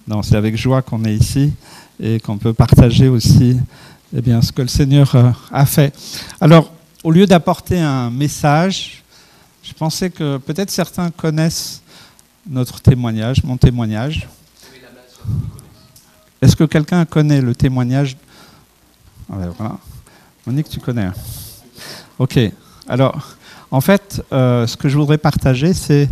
Non, c'est avec joie qu'on est ici et qu'on peut partager aussi eh bien, ce que le Seigneur a fait. Alors, au lieu d'apporter un message, je pensais que peut-être certains connaissent notre témoignage, mon témoignage. Est-ce que quelqu'un connaît le témoignage? Voilà. Monique, tu connais. Ok. Alors, en fait, ce que je voudrais partager, c'est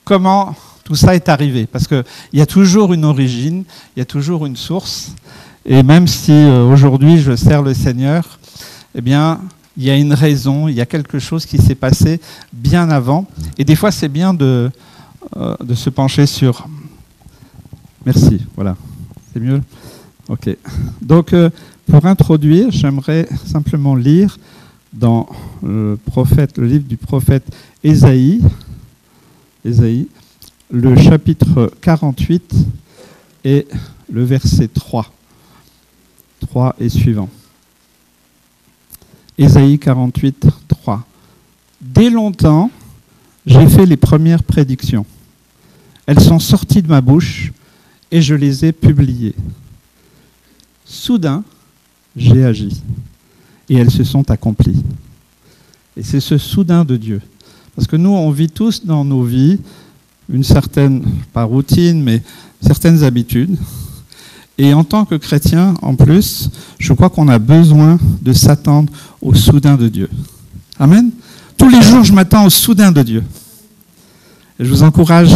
comment tout ça est arrivé. Parce qu'il y a toujours une origine, il y a toujours une source. Et même si aujourd'hui je sers le Seigneur, eh bien, il y a une raison, il y a quelque chose qui s'est passé bien avant. Et des fois, c'est bien de se pencher sur... Merci, voilà. C'est mieux? Ok. Donc, pour introduire, j'aimerais simplement lire dans le livre du prophète Ésaïe, le chapitre 48 et le verset 3 et suivant. Ésaïe 48, 3. Dès longtemps, j'ai fait les premières prédictions. Elles sont sorties de ma bouche et je les ai publiées. Soudain, j'ai agi et elles se sont accomplies. Et c'est ce soudain de Dieu. Parce que nous, on vit tous dans nos vies une certaine, pas routine, mais certaines habitudes. Et en tant que chrétien, en plus, je crois qu'on a besoin de s'attendre au soudain de Dieu. Amen. Tous les jours, je m'attends au soudain de Dieu. Et je vous encourage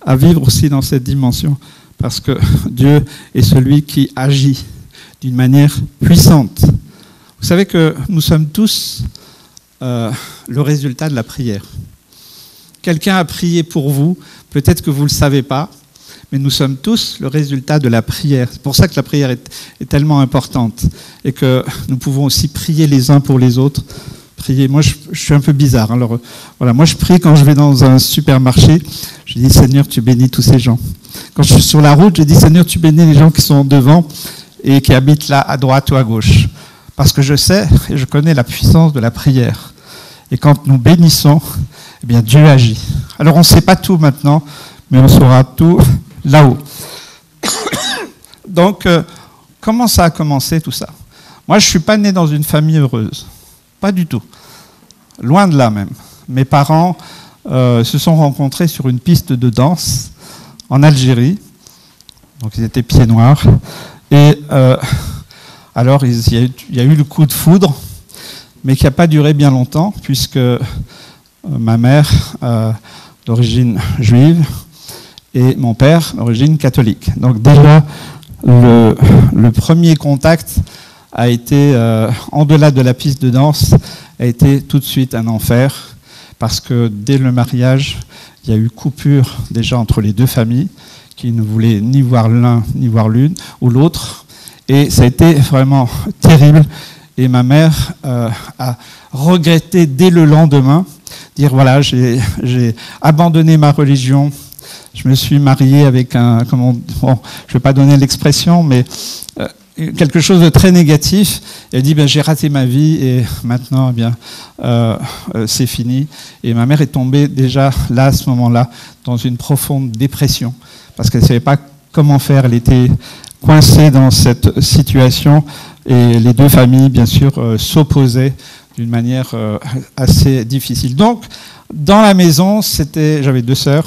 à vivre aussi dans cette dimension, parce que Dieu est celui qui agit d'une manière puissante. Vous savez que nous sommes tous le résultat de la prière. Quelqu'un a prié pour vous, peut-être que vous ne le savez pas, mais nous sommes tous le résultat de la prière. C'est pour ça que la prière est tellement importante et que nous pouvons aussi prier les uns pour les autres. Prier. Moi, je suis un peu bizarre. Alors, voilà, moi, je prie quand je vais dans un supermarché. Je dis, Seigneur, tu bénis tous ces gens. Quand je suis sur la route, je dis, Seigneur, tu bénis les gens qui sont devant et qui habitent là, à droite ou à gauche. Parce que je sais et je connais la puissance de la prière. Et quand nous bénissons, eh bien, Dieu agit. Alors, on ne sait pas tout maintenant, mais on saura tout là-haut. Donc, comment ça a commencé tout ça? Moi, je ne suis pas né dans une famille heureuse. Pas du tout. Loin de là même. Mes parents se sont rencontrés sur une piste de danse en Algérie. Donc, ils étaient pieds noirs. Et alors, il y a eu le coup de foudre, mais qui n'a pas duré bien longtemps, puisque ma mère, d'origine juive, et mon père, d'origine catholique. Donc déjà, le premier contact a été, en-delà de la piste de danse, a été tout de suite un enfer, parce que dès le mariage, il y a eu coupure déjà entre les deux familles, qui ne voulaient ni voir l'un, ni voir l'une, ou l'autre, et ça a été vraiment terrible. Et ma mère a regretté dès le lendemain, dire voilà, j'ai abandonné ma religion, je me suis marié avec un, bon, je ne vais pas donner l'expression, mais quelque chose de très négatif. Elle dit, j'ai raté ma vie et maintenant, c'est fini. Et ma mère est tombée déjà là, à ce moment-là, dans une profonde dépression, parce qu'elle ne savait pas comment faire. Elle était coincée dans cette situation et les deux familles, bien sûr, s'opposaient d'une manière assez difficile. Donc, dans la maison, j'avais 2 sœurs.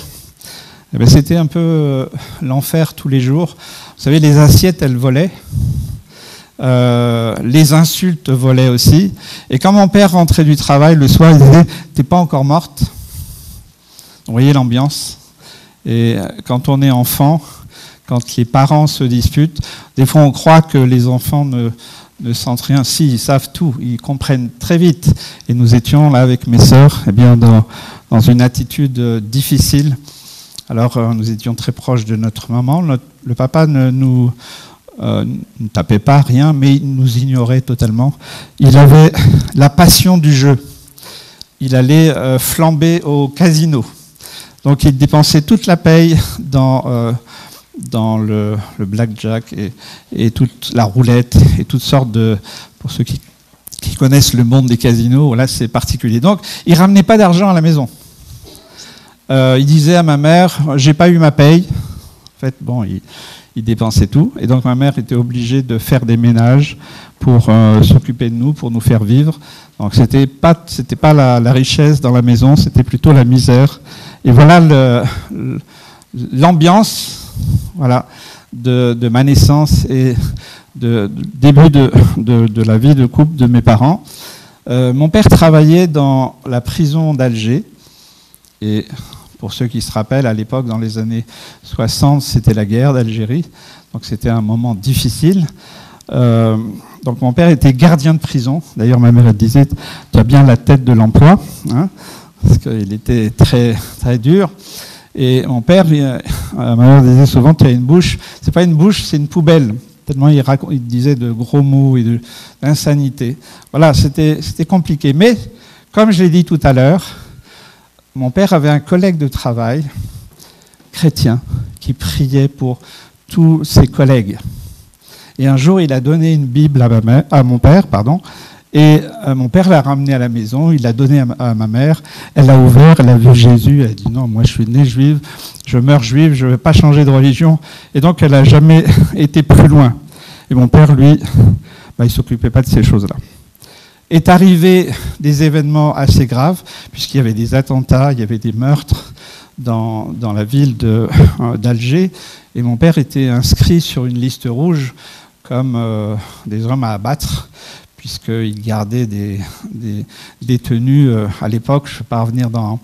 C'était un peu l'enfer tous les jours. Vous savez, les assiettes, elles volaient. Les insultes volaient aussi. Et quand mon père rentrait du travail le soir, il disait « T'es pas encore morte ?» Vous voyez l'ambiance. Et quand on est enfant, quand les parents se disputent, des fois on croit que les enfants ne sentent rien. Si, ils savent tout, ils comprennent très vite. Et nous étions là avec mes sœurs, dans une attitude difficile. Alors, nous étions très proches de notre maman. Le papa ne nous tapait pas, rien, mais il nous ignorait totalement. Il avait la passion du jeu. Il allait flamber au casino. Donc, il dépensait toute la paye dans le blackjack et toute la roulette et toutes sortes de... Pour ceux qui connaissent le monde des casinos, là, c'est particulier. Donc, il ramenait pas d'argent à la maison. Il disait à ma mère, j'ai pas eu ma paye, fait, bon, il dépensait tout. Et donc ma mère était obligée de faire des ménages pour s'occuper de nous, pour nous faire vivre. Donc c'était pas la richesse dans la maison, c'était plutôt la misère. Et voilà l'ambiance, voilà, de ma naissance et début de la vie de couple de mes parents. Mon père travaillait dans la prison d'Alger. Et pour ceux qui se rappellent, à l'époque, dans les années 60, c'était la guerre d'Algérie. Donc c'était un moment difficile. Donc mon père était gardien de prison. D'ailleurs, ma mère elle disait, tu as bien la tête de l'emploi, hein, parce qu'il était très, très dur. Et mon père, ma mère disait souvent, tu as une bouche. C'est pas une bouche, c'est une poubelle. Tellement il disait de gros mots et d'insanité. Voilà, c'était compliqué. Mais, comme je l'ai dit tout à l'heure, mon père avait un collègue de travail chrétien qui priait pour tous ses collègues. Et un jour, il a donné une Bible à mon père, et mon père l'a ramenée à la maison, il l'a donnée à ma mère, elle l'a ouvert, elle a vu Jésus, elle a dit non, moi je suis née juive, je meurs juive, je ne vais pas changer de religion. Et donc elle n'a jamais été plus loin. Et mon père, lui, il ne s'occupait pas de ces choses-là. Est arrivé des événements assez graves, puisqu'il y avait des attentats, il y avait des meurtres dans la ville d'Alger, et mon père était inscrit sur une liste rouge comme des hommes à abattre, puisqu'il gardait des détenus à l'époque. Je ne vais pas revenir dans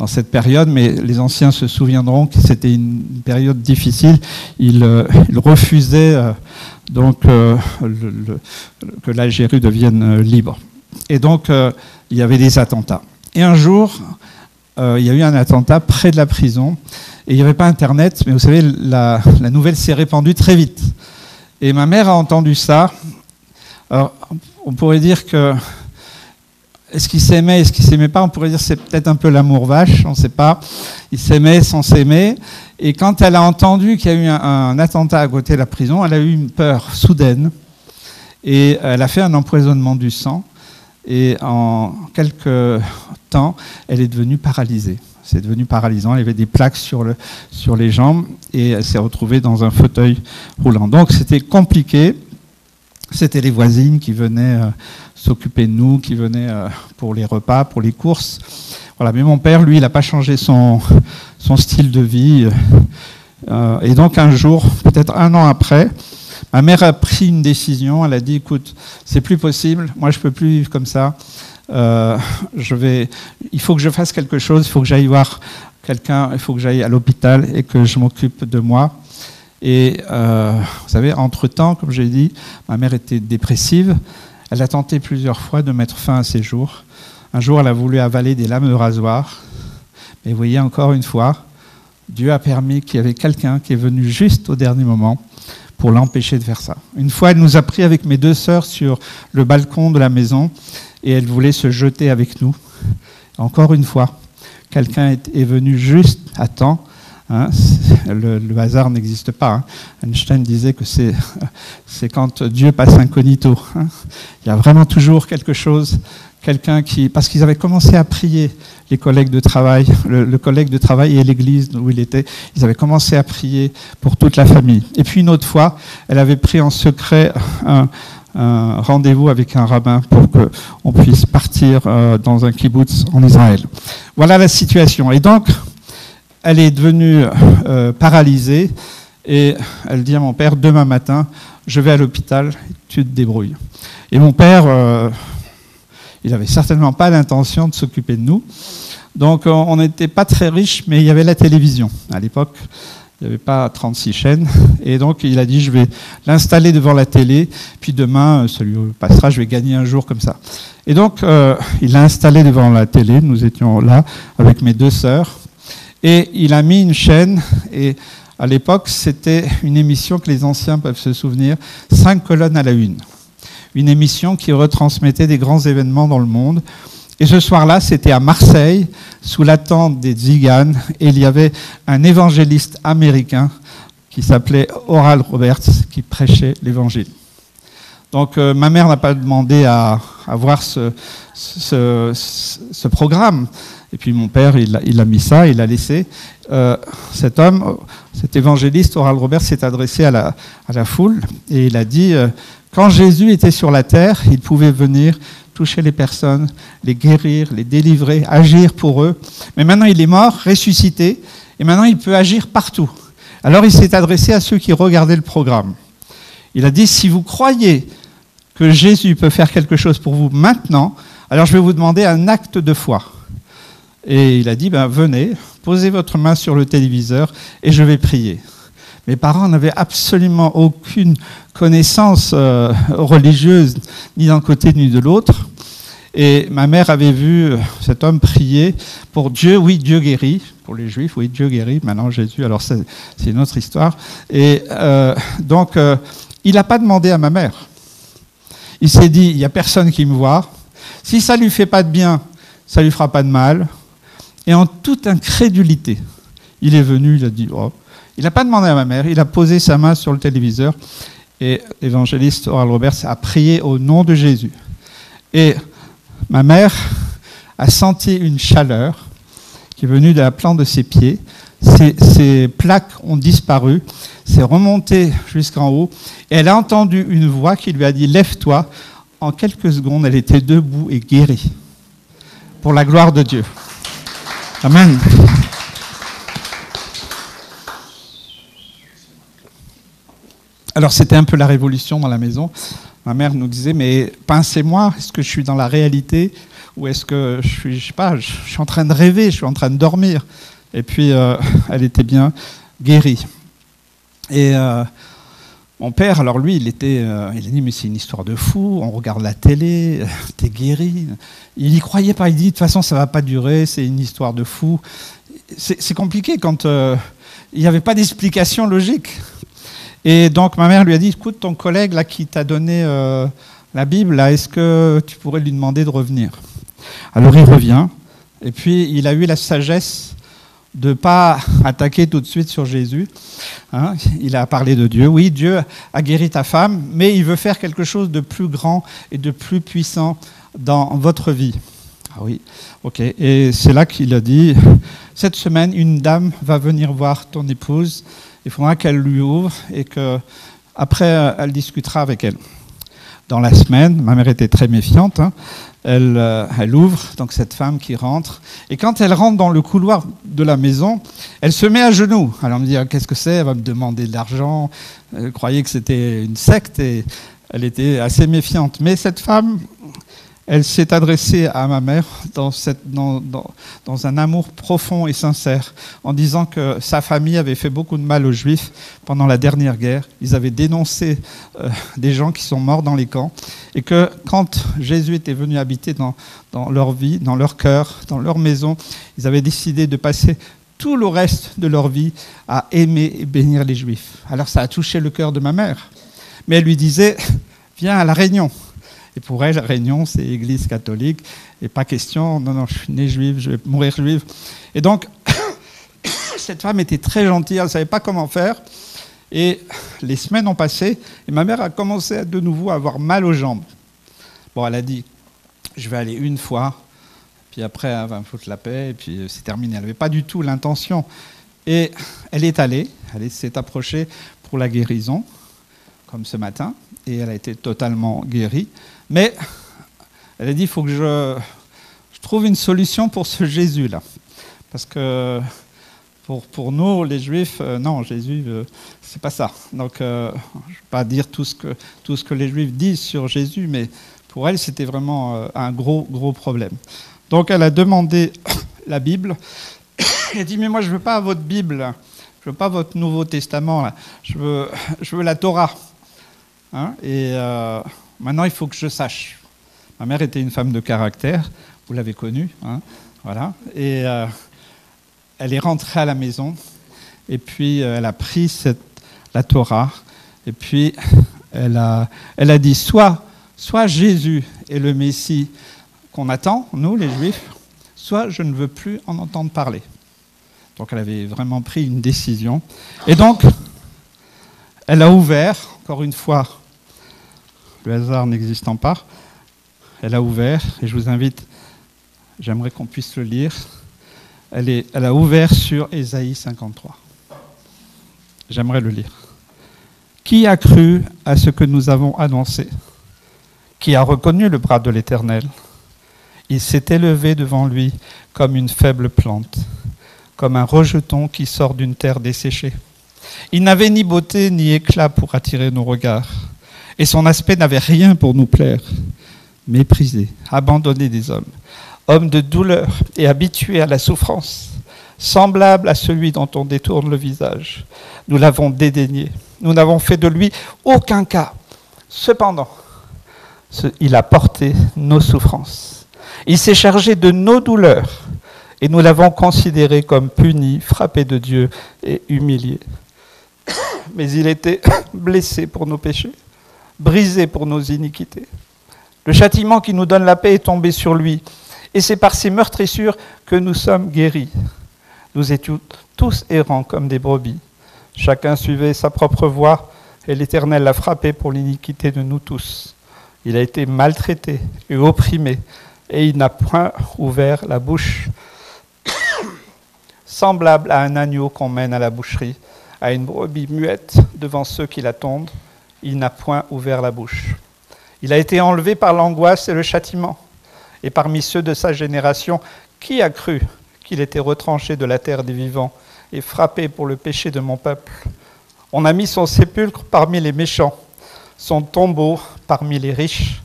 cette période, mais les anciens se souviendront que c'était une période difficile. Il refusait que l'Algérie devienne libre. Et donc, il y avait des attentats. Et un jour, il y a eu un attentat près de la prison, et il n'y avait pas Internet, mais vous savez, la nouvelle s'est répandue très vite. Et ma mère a entendu ça. Alors, on pourrait dire que est-ce qu'ils s'aimaient, est-ce qu'ils s'aimaient pas? On pourrait dire que c'est peut-être un peu l'amour vache, on ne sait pas. Ils s'aimaient sans s'aimer. Et quand elle a entendu qu'il y a eu un attentat à côté de la prison, elle a eu une peur soudaine. Et elle a fait un empoisonnement du sang. Et en quelques temps, elle est devenue paralysée. C'est devenu paralysant. Elle avait des plaques sur les jambes et elle s'est retrouvée dans un fauteuil roulant. Donc c'était compliqué. C'était les voisines qui venaient s'occuper de nous, qui venaient pour les repas, pour les courses. Voilà. Mais mon père, lui, il n'a pas changé son style de vie. Et donc un jour, peut-être un an après, ma mère a pris une décision. Elle a dit, écoute, c'est plus possible. Moi, je ne peux plus vivre comme ça. Il faut que je fasse quelque chose. Il faut que j'aille voir quelqu'un. Il faut que j'aille à l'hôpital et que je m'occupe de moi. Et vous savez, entre-temps, comme j'ai dit, ma mère était dépressive. Elle a tenté plusieurs fois de mettre fin à ses jours. Un jour, elle a voulu avaler des lames de rasoir. Mais vous voyez, encore une fois, Dieu a permis qu'il y avait quelqu'un qui est venu juste au dernier moment pour l'empêcher de faire ça. Une fois, elle nous a pris avec mes deux sœurs sur le balcon de la maison et elle voulait se jeter avec nous. Encore une fois, quelqu'un est venu juste à temps. Hein, le hasard n'existe pas. Hein. Einstein disait que c'est quand Dieu passe incognito. Hein. Il y a vraiment toujours quelque chose, quelqu'un qui... Parce qu'ils avaient commencé à prier, les collègues de travail, le collègue de travail et l'église où il était, ils avaient commencé à prier pour toute la famille. Et puis une autre fois, elle avait pris en secret un rendez-vous avec un rabbin pour qu'on puisse partir dans un kibbutz en Israël. Voilà la situation. Et donc... Elle est devenue paralysée et elle dit à mon père, demain matin, je vais à l'hôpital, tu te débrouilles. Et mon père, il n'avait certainement pas l'intention de s'occuper de nous. Donc on n'était pas très riches, mais il y avait la télévision. À l'époque, il n'y avait pas 36 chaînes. Et donc il a dit, je vais l'installer devant la télé, puis demain, celui où passera, je vais gagner un jour comme ça. Et donc il l'a installé devant la télé, nous étions là avec mes deux sœurs. Et il a mis une chaîne, et à l'époque, c'était une émission que les anciens peuvent se souvenir, 5 colonnes à la une. Une émission qui retransmettait des grands événements dans le monde. Et ce soir-là, c'était à Marseille, sous la tente des Tziganes, et il y avait un évangéliste américain qui s'appelait Oral Roberts, qui prêchait l'évangile. Donc ma mère n'a pas demandé à voir ce programme. Et puis mon père, il a mis ça, il a laissé. Cet homme, cet évangéliste, Oral Roberts, s'est adressé à la foule et il a dit quand Jésus était sur la terre, il pouvait venir toucher les personnes, les guérir, les délivrer, agir pour eux. Mais maintenant, il est mort, ressuscité, et maintenant, il peut agir partout. Alors, il s'est adressé à ceux qui regardaient le programme. Il a dit, si vous croyez que Jésus peut faire quelque chose pour vous maintenant, alors je vais vous demander un acte de foi. Et il a dit, venez, posez votre main sur le téléviseur et je vais prier. Mes parents n'avaient absolument aucune connaissance religieuse, ni d'un côté ni de l'autre. Et ma mère avait vu cet homme prier pour Dieu, oui, Dieu guérit. Pour les Juifs, oui, Dieu guérit. Maintenant, Jésus, alors c'est une autre histoire. Et donc, il n'a pas demandé à ma mère. Il s'est dit, il n'y a personne qui me voit. Si ça ne lui fait pas de bien, ça ne lui fera pas de mal. Et en toute incrédulité, il est venu, il a dit, oh. Il n'a pas demandé à ma mère, il a posé sa main sur le téléviseur et l'évangéliste Oral Roberts a prié au nom de Jésus. Et ma mère a senti une chaleur qui est venue de la plante de ses pieds. Ses plaques ont disparu, c'est remonté jusqu'en haut et elle a entendu une voix qui lui a dit « Lève-toi ». En quelques secondes, elle était debout et guérie. Pour la gloire de Dieu. Amen. Alors, c'était un peu la révolution dans la maison. Ma mère nous disait, mais pincez-moi, est-ce que je suis dans la réalité ou est-ce que je suis, je sais pas, je suis en train de rêver, je suis en train de dormir. Et puis, elle était bien guérie. Et mon père, alors lui, il a dit, mais c'est une histoire de fou, on regarde la télé, t'es guéri. Il n'y croyait pas, il dit, de toute façon, ça ne va pas durer, c'est une histoire de fou. C'est compliqué quand il n'y avait pas d'explication logique. Et donc ma mère lui a dit, écoute, ton collègue là qui t'a donné la Bible, là, est-ce que tu pourrais lui demander de revenir? Alors il revient, et puis il a eu la sagesse de ne pas attaquer tout de suite sur Jésus. Hein, il a parlé de Dieu. Oui, Dieu a guéri ta femme, mais il veut faire quelque chose de plus grand et de plus puissant dans votre vie. Ah oui, ok. Et c'est là qu'il a dit, cette semaine, une dame va venir voir ton épouse. Il faudra qu'elle lui ouvre et qu'après, elle discutera avec elle. Dans la semaine, ma mère était très méfiante, hein, elle ouvre, donc cette femme qui rentre. Et quand elle rentre dans le couloir de la maison, elle se met à genoux. Alors elle me dit, qu'est-ce que c'est? Elle va me demander de l'argent. Elle croyait que c'était une secte et elle était assez méfiante. Mais cette femme, elle s'est adressée à ma mère dans un amour profond et sincère, en disant que sa famille avait fait beaucoup de mal aux Juifs pendant la dernière guerre. Ils avaient dénoncé des gens qui sont morts dans les camps, et que quand Jésus était venu habiter dans leur vie, dans leur cœur, dans leur maison, ils avaient décidé de passer tout le reste de leur vie à aimer et bénir les Juifs. Alors ça a touché le cœur de ma mère. Mais elle lui disait, viens à la réunion. Et pour elle, Réunion, c'est Église catholique, et pas question, non, je suis né juive, je vais mourir juive. Et donc, cette femme était très gentille, elle ne savait pas comment faire, et les semaines ont passé, et ma mère a commencé de nouveau à avoir mal aux jambes. Bon, elle a dit, je vais aller une fois, puis après, elle va me foutre la paix, et puis c'est terminé. Elle n'avait pas du tout l'intention. Et elle est allée, elle s'est approchée pour la guérison, comme ce matin, et elle a été totalement guérie. Mais elle a dit, il faut que je trouve une solution pour ce Jésus-là. Parce que pour nous, les Juifs, non, Jésus, c'est pas ça. Donc, je ne vais pas dire tout ce que les Juifs disent sur Jésus, mais pour elle, c'était vraiment un gros problème. Donc, elle a demandé la Bible. Elle a dit, mais moi, je ne veux pas votre Bible, je ne veux pas votre Nouveau Testament, là. Je veux la Torah. Hein, et maintenant, il faut que je sache. Ma mère était une femme de caractère, vous l'avez connue. Hein, voilà. Et elle est rentrée à la maison, et puis elle a pris la Torah, et puis elle a dit, soit Jésus est le Messie qu'on attend, nous les Juifs, soit je ne veux plus en entendre parler. Donc elle avait vraiment pris une décision. Et donc, elle a ouvert, encore une fois, le hasard n'existant pas, elle a ouvert, et je vous invite, j'aimerais qu'on puisse le lire. elle a ouvert sur Ésaïe 53. J'aimerais le lire. Qui a cru à ce que nous avons annoncé? Qui a reconnu le bras de l'Éternel? Il s'est élevé devant lui comme une faible plante, comme un rejeton qui sort d'une terre desséchée. Il n'avait ni beauté ni éclat pour attirer nos regards, et son aspect n'avait rien pour nous plaire. Méprisé, abandonné des hommes, homme de douleur et habitué à la souffrance, semblable à celui dont on détourne le visage. Nous l'avons dédaigné, nous n'avons fait de lui aucun cas. Cependant, il a porté nos souffrances. Il s'est chargé de nos douleurs, et nous l'avons considéré comme puni, frappé de Dieu et humilié. Mais il était blessé pour nos péchés, brisé pour nos iniquités. Le châtiment qui nous donne la paix est tombé sur lui, et c'est par ses meurtrissures que nous sommes guéris. Nous étions tous errants comme des brebis. Chacun suivait sa propre voie, et l'Éternel l'a frappé pour l'iniquité de nous tous. Il a été maltraité et opprimé, et il n'a point ouvert la bouche. Semblable à un agneau qu'on mène à la boucherie, à une brebis muette devant ceux qui l'attendent, il n'a point ouvert la bouche. Il a été enlevé par l'angoisse et le châtiment. Et parmi ceux de sa génération, qui a cru qu'il était retranché de la terre des vivants et frappé pour le péché de mon peuple? On a mis son sépulcre parmi les méchants, son tombeau parmi les riches,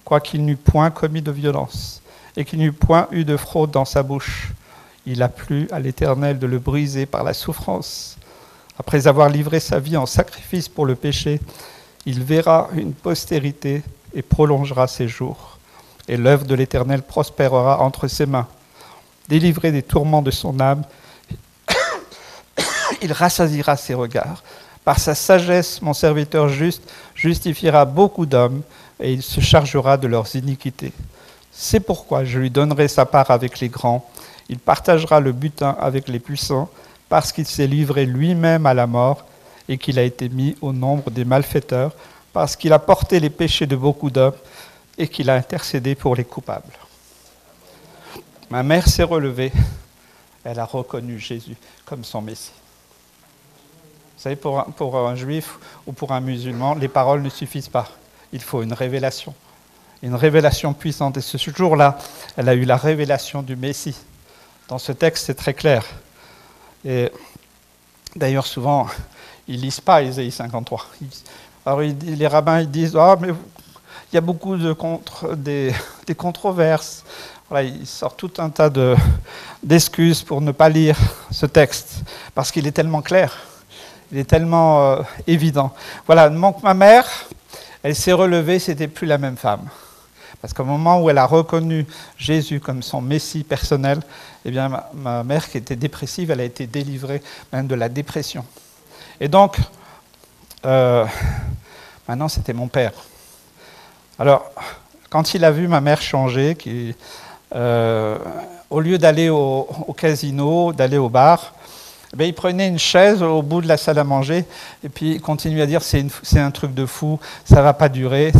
quoiqu'il n'eût point commis de violence et qu'il n'eût point eu de fraude dans sa bouche. Il a plu à l'Éternel de le briser par la souffrance. Après avoir livré sa vie en sacrifice pour le péché, il verra une postérité et prolongera ses jours. Et l'œuvre de l'Éternel prospérera entre ses mains. Délivré des tourments de son âme, il rassasiera ses regards. Par sa sagesse, mon serviteur juste justifiera beaucoup d'hommes et il se chargera de leurs iniquités. C'est pourquoi je lui donnerai sa part avec les grands. Il partagera le butin avec les puissants, parce qu'il s'est livré lui-même à la mort et qu'il a été mis au nombre des malfaiteurs, parce qu'il a porté les péchés de beaucoup d'hommes et qu'il a intercédé pour les coupables. Ma mère s'est relevée, elle a reconnu Jésus comme son Messie. Vous savez, pour un juif ou pour un musulman, les paroles ne suffisent pas. Il faut une révélation puissante. Et ce jour-là, elle a eu la révélation du Messie. Dans ce texte, c'est très clair. Et d'ailleurs, souvent, ils ne lisent pas Ésaïe 53. Alors, les rabbins ils disent « Ah, mais il y a beaucoup des controverses. » Voilà, ils sortent tout un tas d'excuses pour ne pas lire ce texte, parce qu'il est tellement clair, il est tellement évident. Voilà, ma mère, elle s'est relevée, c'était plus la même femme. Parce qu'au moment où elle a reconnu Jésus comme son Messie personnel, eh bien, ma mère qui était dépressive, elle a été délivrée même de la dépression. Et donc, maintenant c'était mon père. Alors, quand il a vu ma mère changer, au lieu d'aller au casino, d'aller au bar, eh il prenait une chaise au bout de la salle à manger et puis il continuait à dire c'est un truc de fou, ça va pas durer,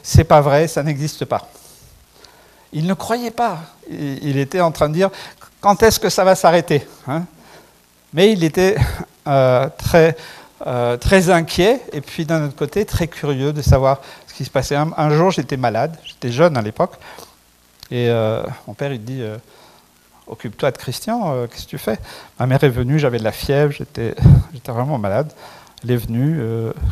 c'est pas vrai, ça n'existe pas. Il ne croyait pas. Il était en train de dire quand est-ce que ça va s'arrêter, hein? Mais il était très inquiet et puis d'un autre côté très curieux de savoir ce qui se passait. Un jour j'étais malade, j'étais jeune à l'époque et mon père il dit occupe-toi de Christian, qu'est-ce que tu fais? Ma mère est venue, j'avais de la fièvre, j'étais vraiment malade. Elle est venue,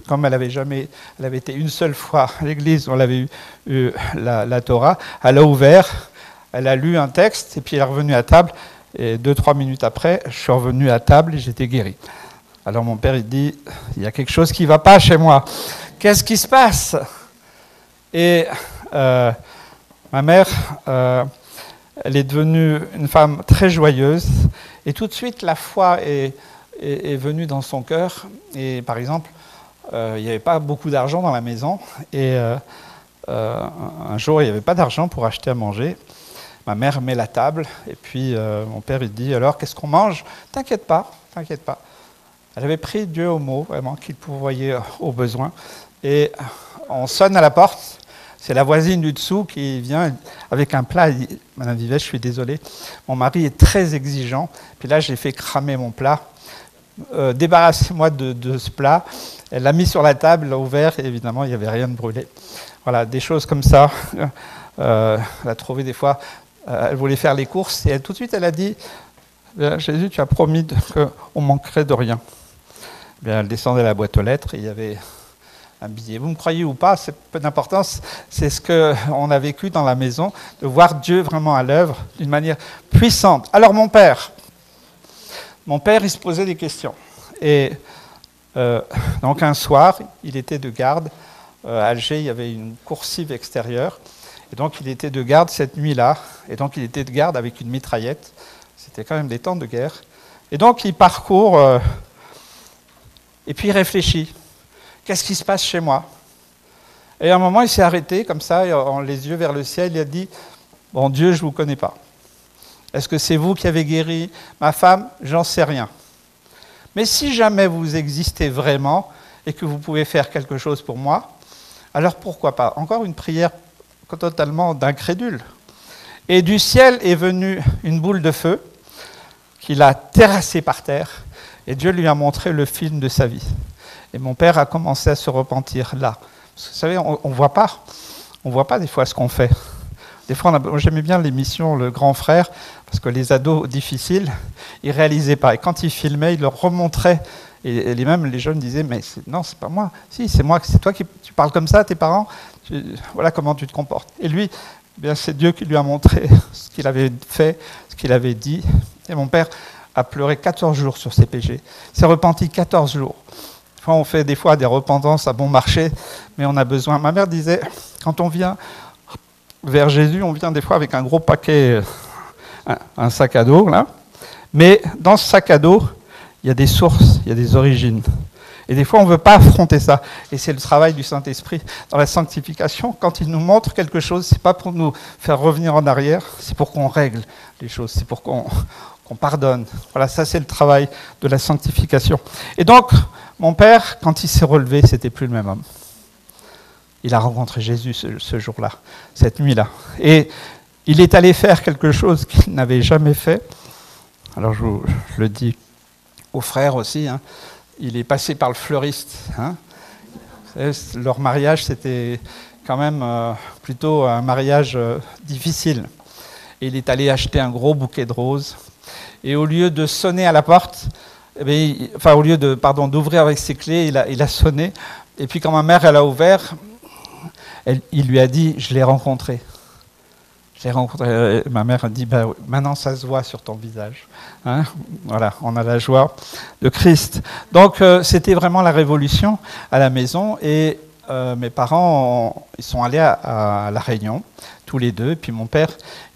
comme elle avait été une seule fois à l'église, où elle avait eu la Torah, elle a ouvert, elle a lu un texte, et puis elle est revenue à table, et 2-3 minutes après, je suis revenu à table et j'étais guéri. Alors mon père, il dit, il y a quelque chose qui ne va pas chez moi. Qu'est-ce qui se passe? Et ma mère... elle est devenue une femme très joyeuse et tout de suite la foi est venue dans son cœur. Et par exemple, il n'y avait pas beaucoup d'argent dans la maison et un jour il n'y avait pas d'argent pour acheter à manger. Ma mère met la table et puis mon père il dit alors qu'est-ce qu'on mange? T'inquiète pas. Elle avait pris Dieu au mot, vraiment, qu'il pourvoyait aux besoins. Et on sonne à la porte. C'est la voisine du dessous qui vient avec un plat. Elle dit, Madame Vivet, je suis désolé, mon mari est très exigeant. Puis là, j'ai fait cramer mon plat. Débarrassez-moi de ce plat. Elle l'a mis sur la table, l'a ouvert, et évidemment, il n'y avait rien de brûlé. Voilà, des choses comme ça. Elle a trouvé des fois, elle voulait faire les courses, et tout de suite, elle a dit, Jésus, tu as promis qu'on manquerait de rien. Bien, elle descendait la boîte aux lettres, et il y avait un billet. Vous me croyez ou pas, c'est peu d'importance, c'est ce qu'on a vécu dans la maison, de voir Dieu vraiment à l'œuvre d'une manière puissante. Alors mon père, il se posait des questions. Et donc un soir, il était de garde. À Alger, il y avait une coursive extérieure. Et donc il était de garde cette nuit-là. Et donc il était de garde avec une mitraillette. C'était quand même des temps de guerre. Et donc il parcourt, et puis il réfléchit. Qu'est-ce qui se passe chez moi? Et à un moment, il s'est arrêté comme ça, en les yeux vers le ciel. Il a dit, bon Dieu, je ne vous connais pas. Est-ce que c'est vous qui avez guéri ma femme? J'en sais rien. Mais si jamais vous existez vraiment et que vous pouvez faire quelque chose pour moi, alors pourquoi pas? Encore une prière totalement d'incrédule. Et du ciel est venue une boule de feu qu'il a terrassée par terre, et Dieu lui a montré le film de sa vie. Et mon père a commencé à se repentir là. Parce que, vous savez, on voit pas des fois ce qu'on fait. Des fois, j'aimais bien l'émission Le Grand Frère, parce que les ados difficiles, ils ne réalisaient pas. Et quand ils filmaient, ils leur remontraient. Et même les jeunes disaient, mais non, c'est pas moi. Si, c'est moi, c'est toi qui tu parles comme ça à tes parents. Voilà comment tu te comportes. Et lui, eh bien, c'est Dieu qui lui a montré ce qu'il avait fait, ce qu'il avait dit. Et mon père a pleuré 14 jours sur ses péchés. Il s'est repenti 14 jours. Enfin, on fait des fois des repentances à bon marché, mais on a besoin. Ma mère disait, quand on vient vers Jésus, on vient des fois avec un gros paquet, un sac à dos, là. Mais dans ce sac à dos, il y a des sources, il y a des origines. Et des fois, on ne veut pas affronter ça. Et c'est le travail du Saint-Esprit dans la sanctification. Quand il nous montre quelque chose, ce n'est pas pour nous faire revenir en arrière, c'est pour qu'on règle les choses, c'est pour qu'on pardonne. Voilà, ça c'est le travail de la sanctification. Et donc, mon père, quand il s'est relevé, c'était plus le même homme. Il a rencontré Jésus ce jour-là, cette nuit-là. Et il est allé faire quelque chose qu'il n'avait jamais fait. Alors je le dis aux frères aussi, hein. Il est passé par le fleuriste. Hein. Vous savez, leur mariage, c'était quand même plutôt un mariage difficile. Et il est allé acheter un gros bouquet de roses. Et au lieu de sonner à la porte, au lieu d'ouvrir avec ses clés, il a sonné. Et puis quand ma mère elle a ouvert, il lui a dit, je l'ai rencontré. Je l'ai rencontré. Ma mère a dit, maintenant ça se voit sur ton visage. Hein, voilà, on a la joie de Christ. Donc c'était vraiment la révolution à la maison. Et mes parents, ils sont allés à La Réunion, tous les deux. Et puis mon père,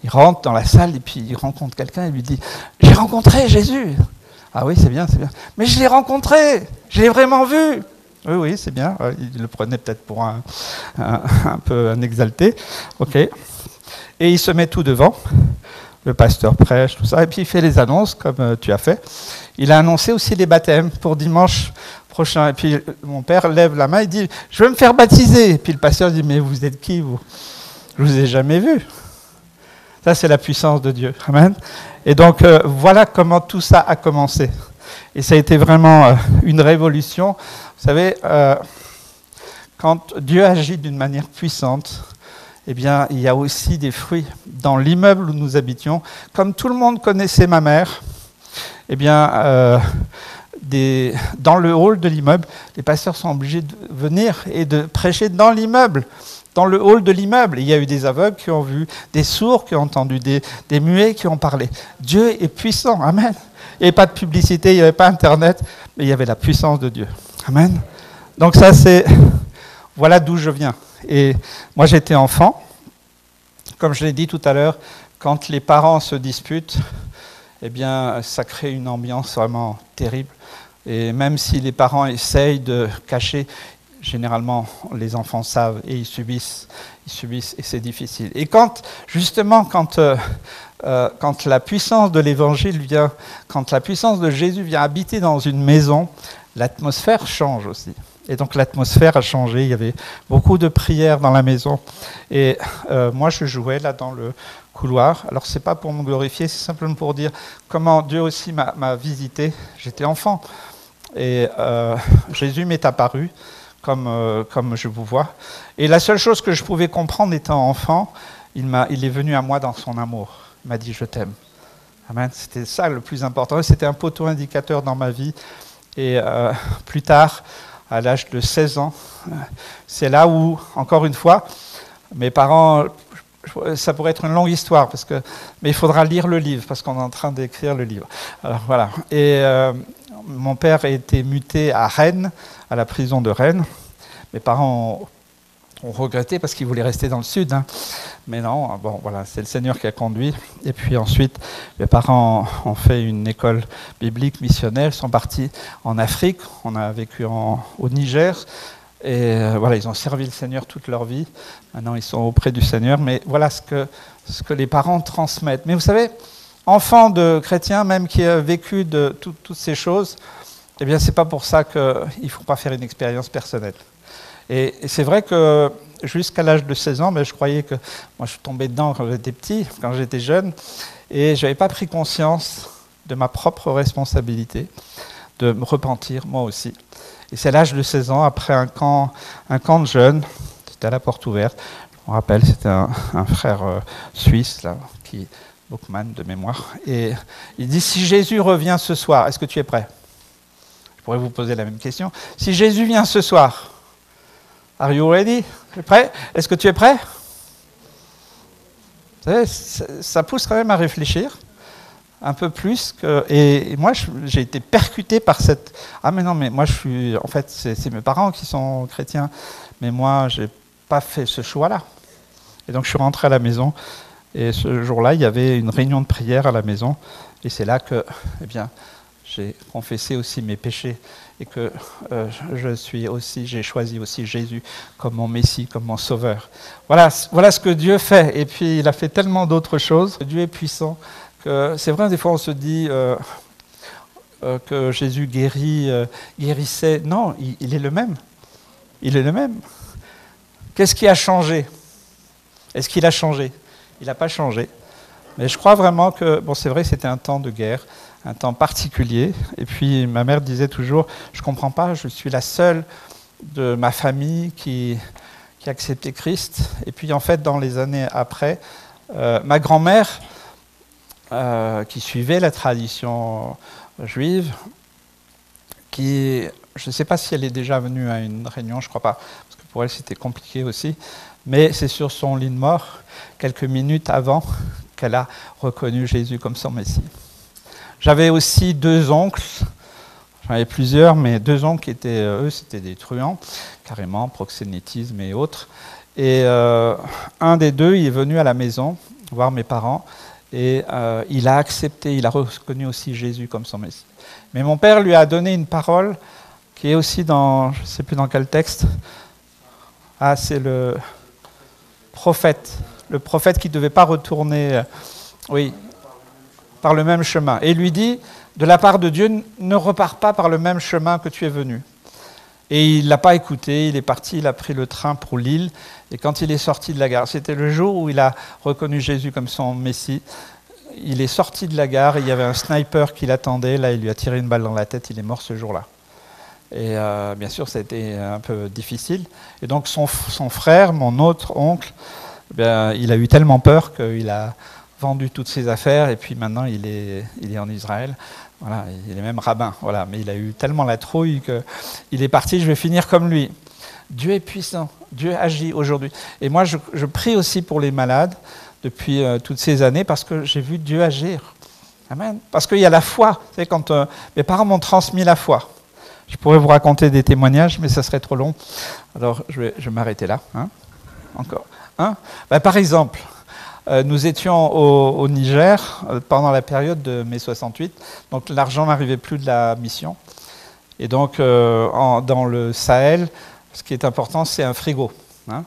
il rentre dans la salle et puis il rencontre quelqu'un et lui dit, j'ai rencontré Jésus. Ah oui, c'est bien, c'est bien. Mais je l'ai rencontré, je l'ai vraiment vu. Oui, c'est bien. Il le prenait peut-être pour un peu un exalté. Ok. Et il se met tout devant. Le pasteur prêche, tout ça. Et puis il fait les annonces, comme tu as fait. Il a annoncé aussi les baptêmes pour dimanche prochain. Et puis mon père lève la main et dit, je veux me faire baptiser. Et puis le pasteur dit, mais vous êtes qui, vous? Je ne vous ai jamais vu. Ça, c'est la puissance de Dieu. Amen. Et donc, voilà comment tout ça a commencé. Et ça a été vraiment une révolution. Vous savez, quand Dieu agit d'une manière puissante, eh bien, il y a aussi des fruits. Dans l'immeuble où nous habitions, comme tout le monde connaissait ma mère, eh bien, dans le hall de l'immeuble, les pasteurs sont obligés de venir et de prêcher dans l'immeuble. Dans le hall de l'immeuble, il y a eu des aveugles qui ont vu, des sourds qui ont entendu, des muets qui ont parlé. Dieu est puissant, amen. Il n'y avait pas de publicité, il n'y avait pas Internet, mais il y avait la puissance de Dieu. Amen. Donc ça, voilà d'où je viens. Et moi, j'étais enfant. Comme je l'ai dit tout à l'heure, quand les parents se disputent, eh bien, ça crée une ambiance vraiment terrible. Et même si les parents essayent de cacher, généralement, les enfants savent et ils subissent et c'est difficile. Et quand la puissance de l'Évangile vient, quand la puissance de Jésus vient habiter dans une maison, l'atmosphère change aussi. Et donc l'atmosphère a changé, il y avait beaucoup de prières dans la maison. Et moi je jouais là dans le couloir. Alors c'est pas pour me glorifier, c'est simplement pour dire comment Dieu aussi m'a visité. J'étais enfant et Jésus m'est apparu comme je vous vois. Et la seule chose que je pouvais comprendre étant enfant, il est venu à moi dans son amour. Il m'a dit je t'aime. Amen. C'était ça le plus important. C'était un poteau indicateur dans ma vie. Et plus tard, à l'âge de 16 ans, c'est là où, encore une fois, mes parents, ça pourrait être une longue histoire, mais il faudra lire le livre, parce qu'on est en train d'écrire le livre. Alors voilà. Et mon père a été muté à Rennes, à la prison de Rennes. Mes parents ont regretté parce qu'ils voulaient rester dans le sud. Hein. Mais non, bon, voilà, c'est le Seigneur qui a conduit. Et puis ensuite, mes parents ont fait une école biblique missionnaire, sont partis en Afrique. On a vécu au Niger. Et voilà, ils ont servi le Seigneur toute leur vie. Maintenant, ils sont auprès du Seigneur. Mais voilà ce que les parents transmettent. Mais vous savez, enfant de chrétien, même qui a vécu de toutes ces choses, eh bien, c'est pas pour ça qu'il ne faut pas faire une expérience personnelle. Et c'est vrai que jusqu'à l'âge de 16 ans, mais je croyais que... Moi, je suis tombé dedans quand j'étais petit, quand j'étais jeune, et je n'avais pas pris conscience de ma propre responsabilité, de me repentir, moi aussi. Et c'est à l'âge de 16 ans, après un camp de jeunes, c'était à la porte ouverte, je me rappelle, c'était un frère suisse, là, Bookman de mémoire, et il dit, si Jésus revient ce soir, est-ce que tu es prêt? Je pourrais vous poser la même question. Si Jésus vient ce soir, are you ready? Tu es prêt? Est-ce que tu es prêt? Vous savez, ça pousse quand même à réfléchir un peu plus. Et moi, j'ai été percuté par cette... Ah mais non, mais moi, je suis... En fait, c'est mes parents qui sont chrétiens. Mais moi, je n'ai pas fait ce choix-là. Et donc, je suis rentré à la maison. Et ce jour-là, il y avait une réunion de prière à la maison. Et c'est là que, eh bien, j'ai confessé aussi mes péchés. Et que j'ai choisi aussi Jésus comme mon Messie, comme mon Sauveur. Voilà ce que Dieu fait. Et puis, il a fait tellement d'autres choses. Dieu est puissant. C'est vrai, des fois, on se dit que Jésus guérissait. Non, il est le même. Il est le même. Qu'est-ce qui a changé? Est-ce qu'il a changé? Il n'a pas changé. Mais je crois vraiment que, bon, c'est vrai, c'était un temps de guerre, un temps particulier. Et puis, ma mère disait toujours, je ne comprends pas, je suis la seule de ma famille qui a accepté Christ. Et puis, en fait, dans les années après, ma grand-mère, qui suivait la tradition juive, je ne sais pas si elle est déjà venue à une réunion, je ne crois pas, parce que pour elle, c'était compliqué aussi, mais c'est sur son lit de mort, quelques minutes avant, qu'elle a reconnu Jésus comme son Messie. J'avais aussi 2 oncles, j'en avais plusieurs, mais 2 oncles qui étaient, eux, c'était des truands, carrément, proxénétisme et autres. Et un des 2, il est venu à la maison voir mes parents, et il a accepté, il a reconnu aussi Jésus comme son Messie. Mais mon père lui a donné une parole qui est aussi dans, je ne sais plus dans quel texte, c'est le prophète qui ne devait pas retourner, par le même chemin. Et il lui dit, de la part de Dieu, ne repars pas par le même chemin que tu es venu. Et il ne l'a pas écouté, il est parti, il a pris le train pour Lille, et quand il est sorti de la gare, c'était le jour où il a reconnu Jésus comme son Messie, il est sorti de la gare, et il y avait un sniper qui l'attendait, là il lui a tiré une balle dans la tête, il est mort ce jour-là. Et bien sûr, ça a été un peu difficile. Et donc son frère, mon autre oncle, il a eu tellement peur qu'il a vendu toutes ses affaires, et puis maintenant il est en Israël. Voilà, il est même rabbin, voilà, mais il a eu tellement la trouille qu'il est parti, je vais finir comme lui. Dieu est puissant, Dieu agit aujourd'hui. Et moi, je prie aussi pour les malades depuis toutes ces années parce que j'ai vu Dieu agir. Amen. Parce qu'il y a la foi. Vous savez, quand mes parents m'ont transmis la foi. Je pourrais vous raconter des témoignages, mais ça serait trop long. Alors, je vais m'arrêter là. Hein. Encore. Hein. Par exemple, nous étions au Niger pendant la période de mai 68, donc l'argent n'arrivait plus de la mission. Et donc, dans le Sahel, ce qui est important, c'est un frigo. Hein,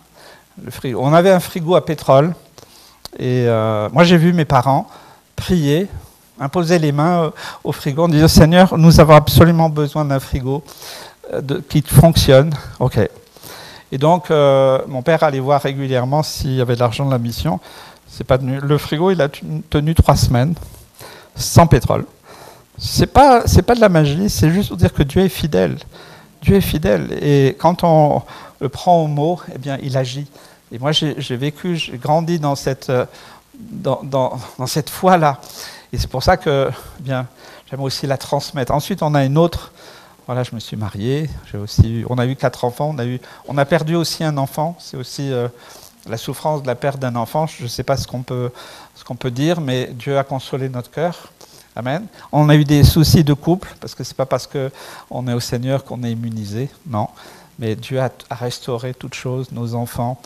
le frigo. On avait un frigo à pétrole, et moi j'ai vu mes parents prier, imposer les mains au frigo en disant « Seigneur, nous avons absolument besoin d'un frigo. qui fonctionne. Ok. Et donc, mon père allait voir régulièrement s'il y avait de l'argent de la mission. C'est pas tenu. Le frigo, il a tenu 3 semaines, sans pétrole. C'est pas de la magie, c'est juste pour dire que Dieu est fidèle. Dieu est fidèle. Et quand on le prend au mot, eh bien, il agit. Et moi, j'ai grandi dans cette foi-là. Et c'est pour ça que, eh bien, j'aime aussi la transmettre. Ensuite, on a une autre. Voilà, je me suis marié. On a eu 4 enfants. On a perdu aussi un enfant. C'est aussi la souffrance de la perte d'un enfant. Je ne sais pas ce qu'on peut dire, mais Dieu a consolé notre cœur. Amen. On a eu des soucis de couple, parce que ce n'est pas parce qu'on est au Seigneur qu'on est immunisé. Non. Mais Dieu a restauré toutes choses, nos enfants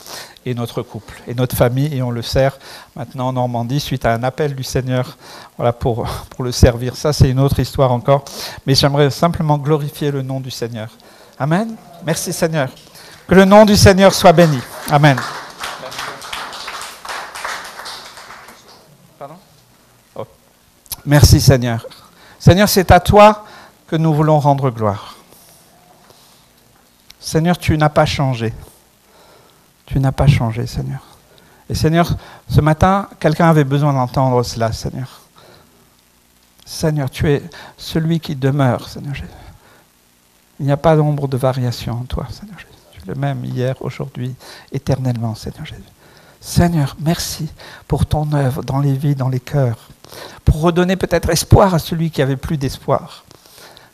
et notre couple et notre famille, et on le sert maintenant en Normandie suite à un appel du Seigneur, voilà, pour le servir. Ça, c'est une autre histoire encore. Mais j'aimerais simplement glorifier le nom du Seigneur. Amen. Merci Seigneur. Que le nom du Seigneur soit béni. Amen. Pardon ? Oh. Merci Seigneur. Seigneur, c'est à toi que nous voulons rendre gloire. Seigneur, tu n'as pas changé. Tu n'as pas changé, Seigneur. Et Seigneur, ce matin, quelqu'un avait besoin d'entendre cela, Seigneur. Seigneur, tu es celui qui demeure, Seigneur Jésus. Il n'y a pas d'ombre de variation en toi, Seigneur Jésus. Tu es le même hier, aujourd'hui, éternellement, Seigneur Jésus. Seigneur, merci pour ton œuvre dans les vies, dans les cœurs, pour redonner peut-être espoir à celui qui avait plus d'espoir.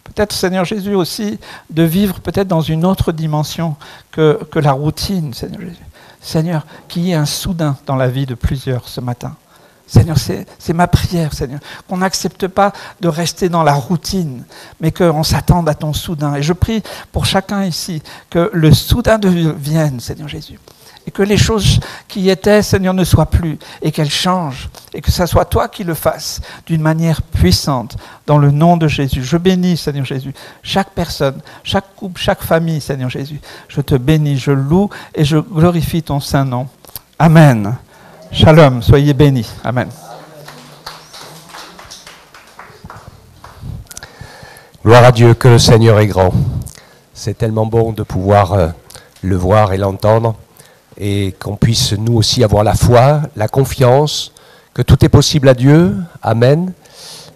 Peut-être, Seigneur Jésus, aussi, de vivre peut-être dans une autre dimension que la routine, Seigneur Jésus. Seigneur, qu'il y ait un soudain dans la vie de plusieurs ce matin. Seigneur, c'est ma prière, Seigneur, qu'on n'accepte pas de rester dans la routine, mais qu'on s'attende à ton soudain. Et je prie pour chacun ici que le soudain vienne, Seigneur Jésus. Et que les choses qui étaient, Seigneur, ne soient plus, et qu'elles changent, et que ce soit toi qui le fasses d'une manière puissante, dans le nom de Jésus. Je bénis, Seigneur Jésus, chaque personne, chaque couple, chaque famille, Seigneur Jésus. Je te bénis, je loue et je glorifie ton saint nom. Amen. Shalom, soyez bénis. Amen. Gloire à Dieu, que le Seigneur est grand. C'est tellement bon de pouvoir le voir et l'entendre. Et qu'on puisse nous aussi avoir la foi, la confiance, que tout est possible à Dieu. Amen.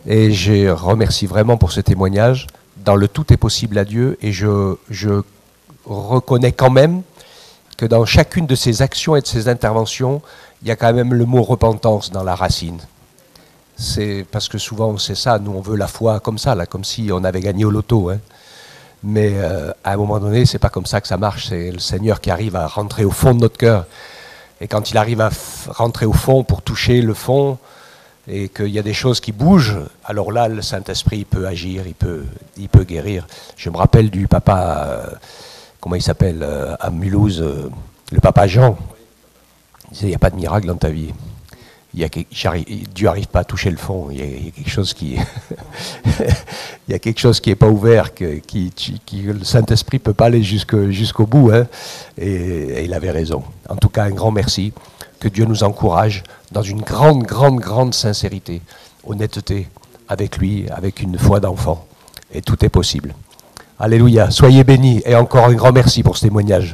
Et je remercie vraiment pour ce témoignage. Dans le tout est possible à Dieu. Et je reconnais quand même que dans chacune de ses actions et de ses interventions, il y a quand même le mot repentance dans la racine. C'est parce que souvent c'est ça, nous on veut la foi comme ça, là, comme si on avait gagné au loto, hein. Mais à un moment donné, c'est pas comme ça que ça marche. C'est le Seigneur qui arrive à rentrer au fond de notre cœur. Et quand il arrive à rentrer au fond pour toucher le fond, et qu'il y a des choses qui bougent, alors là, le Saint-Esprit peut agir, il peut guérir. Je me rappelle du papa, comment il s'appelle, à Mulhouse, le papa Jean. Il disait, il n'y a pas de miracle dans ta vie. Dieu n'arrive pas à toucher le fond. Il y a quelque chose qui, il y a quelque chose qui n'est pas ouvert, que le Saint-Esprit ne peut pas aller jusqu'au bout. Hein, et il avait raison. En tout cas, un grand merci. Que Dieu nous encourage dans une grande, grande, grande sincérité, honnêteté avec lui, avec une foi d'enfant. Et tout est possible. Alléluia. Soyez bénis. Et encore un grand merci pour ce témoignage.